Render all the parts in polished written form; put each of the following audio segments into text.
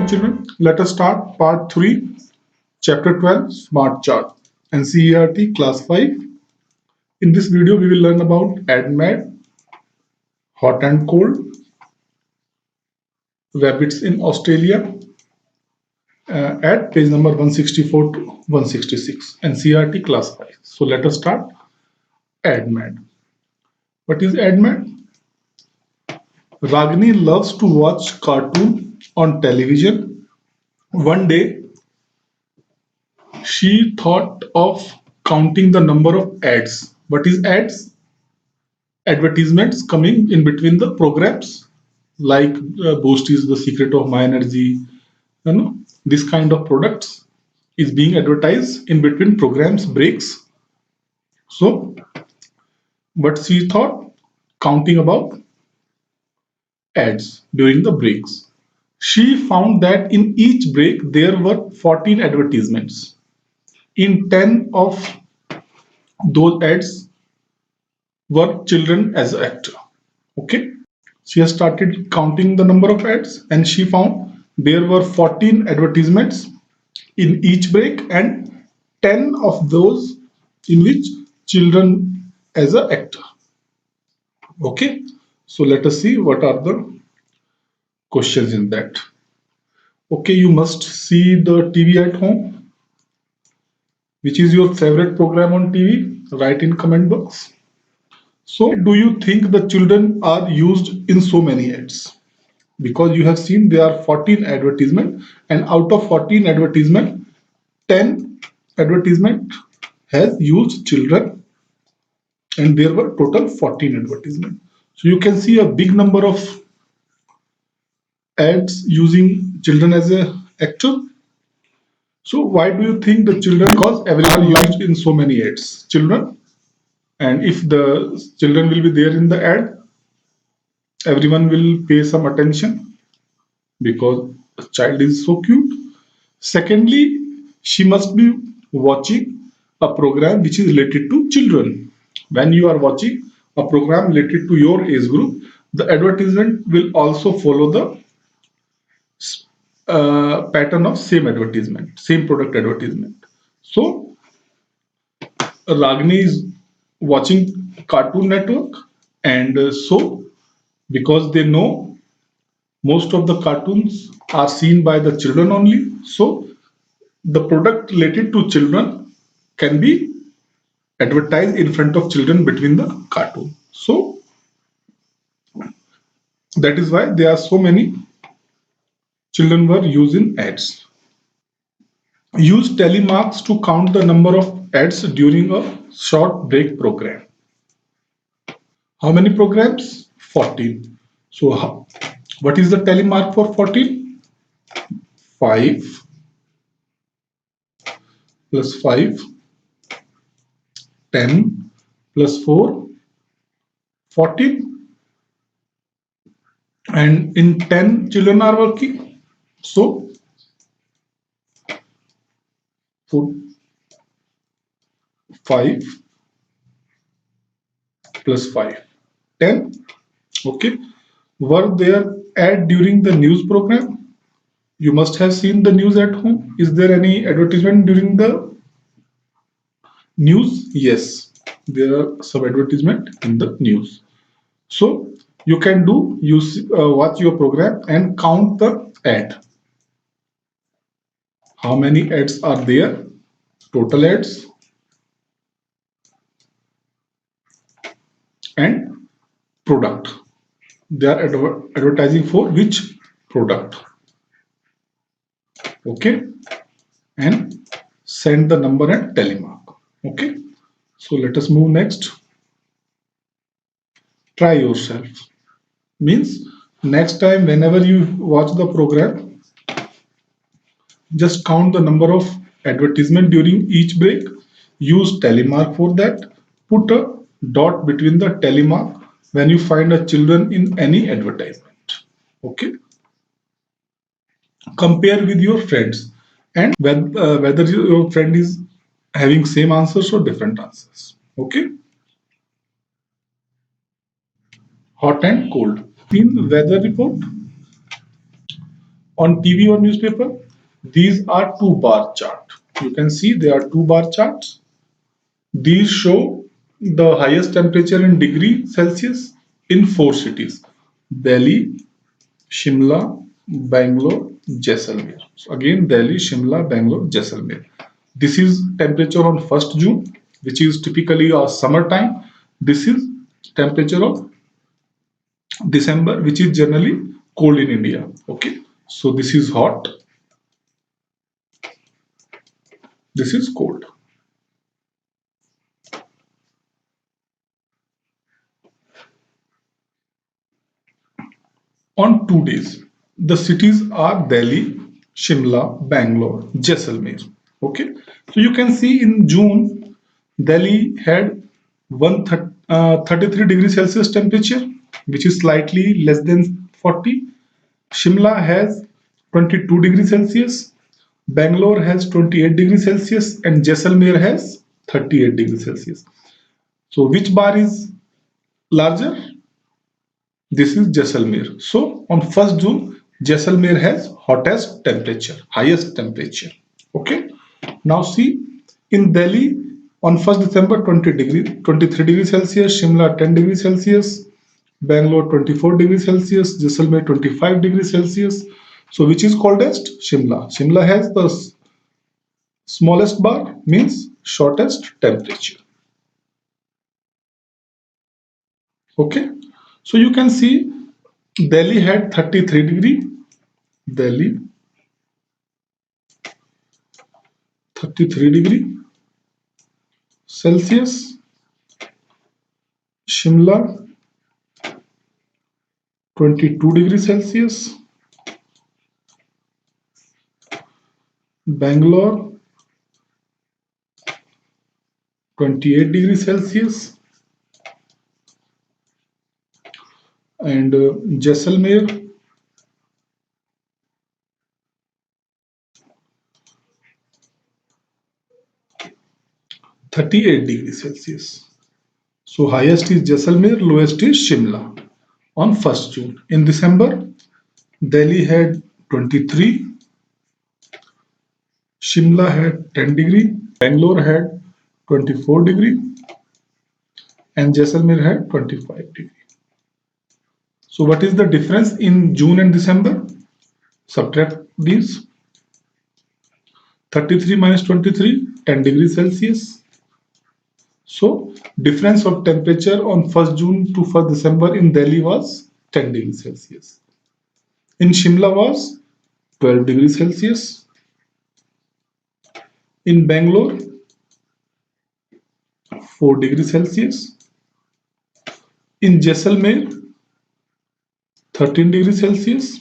children. Let us start part 3, chapter 12, Smart Chart, NCERT class 5. In this video, we will learn about ADMAD, hot and cold, rabbits in Australia, at page number 164 to 166, NCERT class 5. So let us start ADMAD. What is ADMAD? Ragini loves to watch cartoon on television. One day, she thought of counting the number of ads. What is ads? Advertisements coming in between the programs, like Boost is the secret of my energy. This kind of products is being advertised in between programs breaks. So, what she thought, counting about ads during the breaks. She found that in each break there were 14 advertisements. In 10 of those ads were children as an actor. Okay. She has started counting the number of ads and she found there were 14 advertisements in each break and 10 of those in which children as an actor. Okay. So let us see what are the questions in that. Okay, you must see the TV at home. Which is your favorite program on TV? Write in comment box. So, do you think the children are used in so many ads? Because you have seen there are 14 advertisement, and out of 14 advertisement, 10 advertisement has used children, and there were total 14 advertisement. So you can see a big number of ads using children as a actor. So why do you think the children? Because everyone used in so many ads, children, and if the children will be there in the ad, everyone will pay some attention because the child is so cute. Secondly, she must be watching a program which is related to children. When you are watching a program related to your age group, the advertisement will also follow the pattern of same advertisement, same product advertisement. So Ragini is watching Cartoon Network, and so because they know most of the cartoons are seen by the children only, so the product related to children can be advertised in front of children between the cartoon. So that is why there are so many children were using ads. Use telemarks to count the number of ads during a short break program. How many programs? 14. So what is the telemark for 14? 5 plus 5, 10 plus 4, 14. And in 10 children are working. So 5 plus 5, 10. Okay. Were there ad during the news program? You must have seen the news at home. Is there any advertisement during the news? Yes, there are some advertisement in the news. So you can do watch your program and count the ad. How many ads are there? Total ads and product. They are advertising for which product? Okay, and send the number and telemark. Okay, so let us move next. Try yourself. Means next time whenever you watch the program, just count the number of advertisement during each break. Use telemark for that. Put a dot between the telemark when you find a children in any advertisement. Okay. Compare with your friends and whether your friend is having same answers or different answers. Okay. Hot and cold. In weather report, On TV or newspaper, these are two bar chart. You can see there are two bar charts. These show the highest temperature in degree Celsius in four cities: Delhi, Shimla, Bangalore, Jaisalmer. So again, Delhi, Shimla, Bangalore, Jaisalmer. This is temperature on 1st June, which is typically a summer time. This is temperature of December, which is generally cold in India. Okay, so this is hot, this is cold. On 2 days, the cities are Delhi, Shimla, Bangalore, Jaisalmer. Okay, so you can see in June, Delhi had 33 degrees Celsius temperature, which is slightly less than 40. Shimla has 22 degrees Celsius, Bangalore has 28 degrees Celsius, and Jaisalmer has 38 degrees Celsius. So, which bar is larger? This is Jaisalmer. So on 1st June, Jaisalmer has hottest temperature, highest temperature. Okay. Now see, in Delhi on 1st December 23 degrees Celsius, Shimla 10 degrees Celsius, Bangalore 24 degrees Celsius, Jaisalmer 25 degrees Celsius. So which is coldest? Shimla. Shimla has the smallest bar, means shortest temperature. Okay. So you can see Delhi had 33 degree, Delhi 33 degree Celsius, Shimla 22 degrees Celsius, Bangalore 28 degrees Celsius, and Jaisalmer 38 degrees Celsius. So highest is Jaisalmer, lowest is Shimla on 1st June. In December, Delhi had 23, Shimla had 10 degree, Bangalore had 24 degree, and Jaisalmer had 25 degree. So what is the difference in June and December? Subtract these. 33 minus 23, 10 degrees Celsius. So difference of temperature on 1st June to 1st December in Delhi was 10 degrees Celsius. In Shimla was 12 degrees Celsius. In Bangalore, 4 degrees Celsius. In Jaisalmer, 13 degrees Celsius.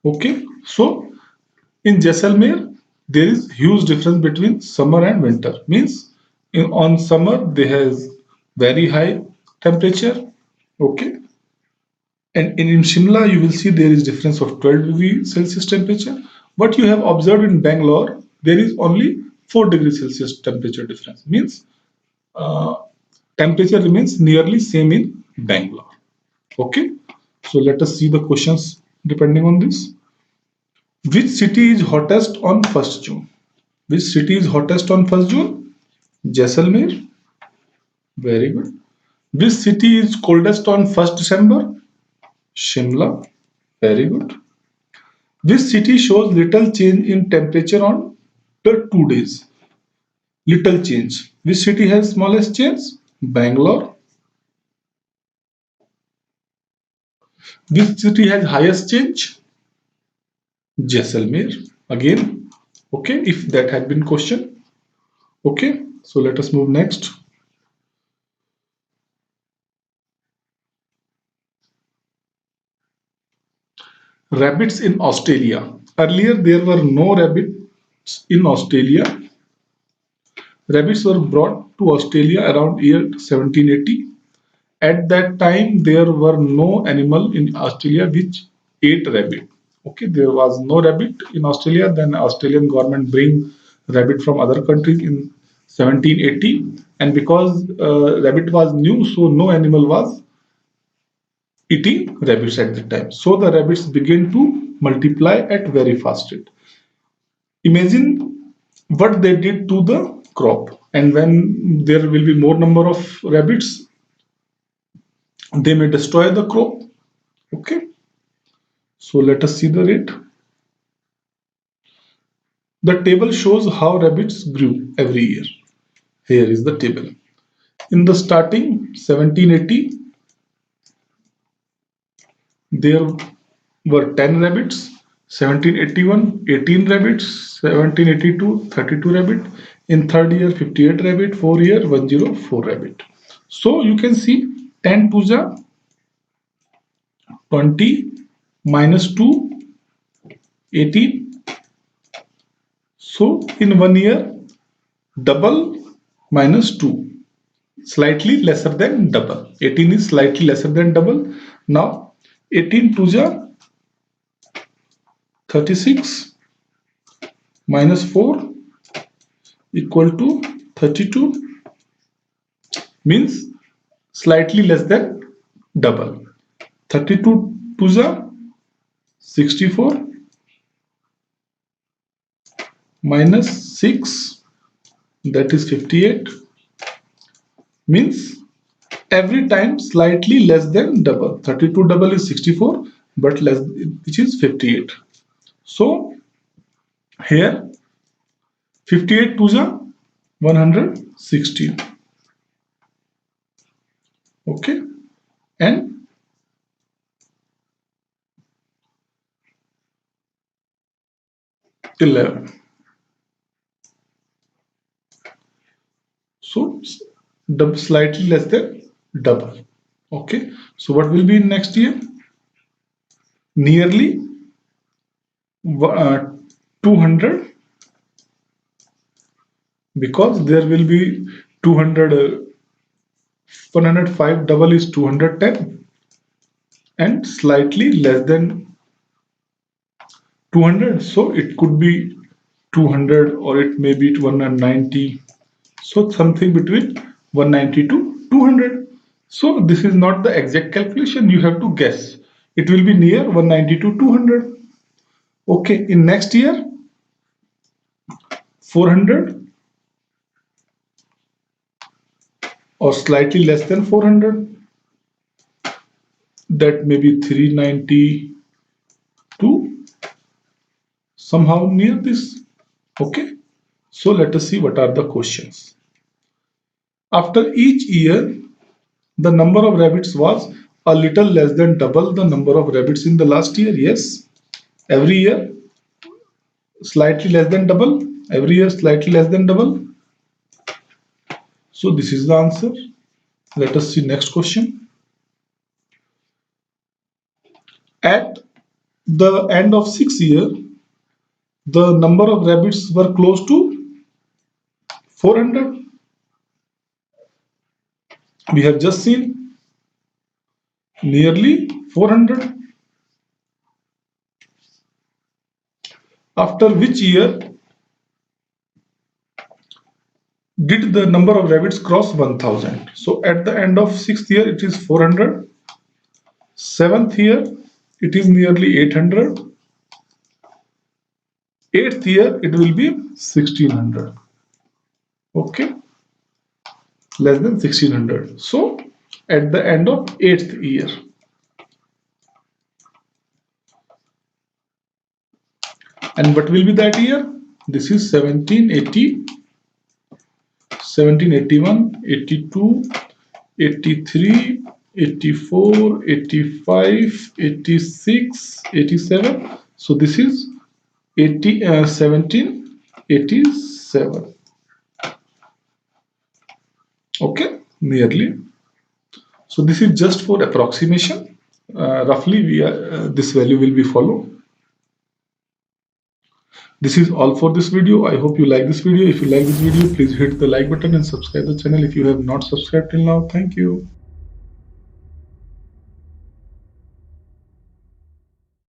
Okay, so in Jaisalmer, there is huge difference between summer and winter. Means on summer they has very high temperature. Okay, and in Shimla you will see there is difference of 12 degrees Celsius temperature. What you have observed in Bangalore, there is only 4 degrees Celsius temperature difference. Means uh, temperature remains nearly same in Bangalore. Okay, so let us see the questions depending on this. Which city is hottest on 1st June? Which city is hottest on 1st June? Jaisalmer. Very good. Which city is coldest on 1st December? Shimla. Very good. Which city shows little change in temperature on the 2 days? Little change. Which city has smallest change? Bangalore. Which city has highest change? Jaisalmer. Again. Okay, if that had been question. Okay, so let us move next. Rabbits in Australia. Earlier, there were no rabbits in Australia. Rabbits were brought to Australia around year 1780. At that time, there were no animal in Australia which ate rabbit. Okay, there was no rabbit in Australia. Then Australian government bring rabbit from other countries in 1780, and because rabbit was new, so no animal was eating rabbits at that time. So the rabbits began to multiply at very fast rate. Imagine what they did to the crop, and when there will be more number of rabbits, they may destroy the crop. Okay, so let us see the rate. The table shows how rabbits grew every year. Here is the table. In the starting 1780, there were 10 rabbits. 1781, 18 rabbits. 1782, 32 rabbit. In third year, 58 rabbit. 4 year, 104 rabbit. So you can see 10 to 20 minus 2, 18. So in 1 year, double minus 2, slightly lesser than double. 18 is slightly lesser than double. Now 18 to 36 minus 4 equal to 32, means slightly less than double. 32 to 64 minus 6, that is 58, means every time slightly less than double. 32 double is 64, but less, which is 58. So here 58 to 116. Okay, and 11. So slightly less than double. Okay, so what will be in next year? Nearly 200, because there will be 200. 105 double is 210, and slightly less than 200, so it could be 200, or it may be 190. So something between 190 to 200. So this is not the exact calculation, you have to guess. It will be near 190 to 200. Okay, in next year 400, or slightly less than 400, that may be 392, somehow near this. Okay, so let us see what are the questions. After each year, the number of rabbits was a little less than double the number of rabbits in the last year. Yes, every year slightly less than double, every year slightly less than double. So this is the answer. Let us see next question. At the end of 6 years, the number of rabbits were close to 400. We have just seen nearly 400. After which year did the number of rabbits cross 1000? So at the end of 6th year it is 400. 7th year it is nearly 800. 8th year it will be 1600. Okay, less than 1600. So at the end of 8th year. And what will be that year? This is 1780, 1781, 82, 83, 84, 85, 86, 87. So this is 1787. Okay, nearly. So this is just for approximation. Roughly, this value will be followed. This is all for this video. I hope you like this video. If you like this video, please hit the like button and subscribe the channel if you have not subscribed till now. Thank you.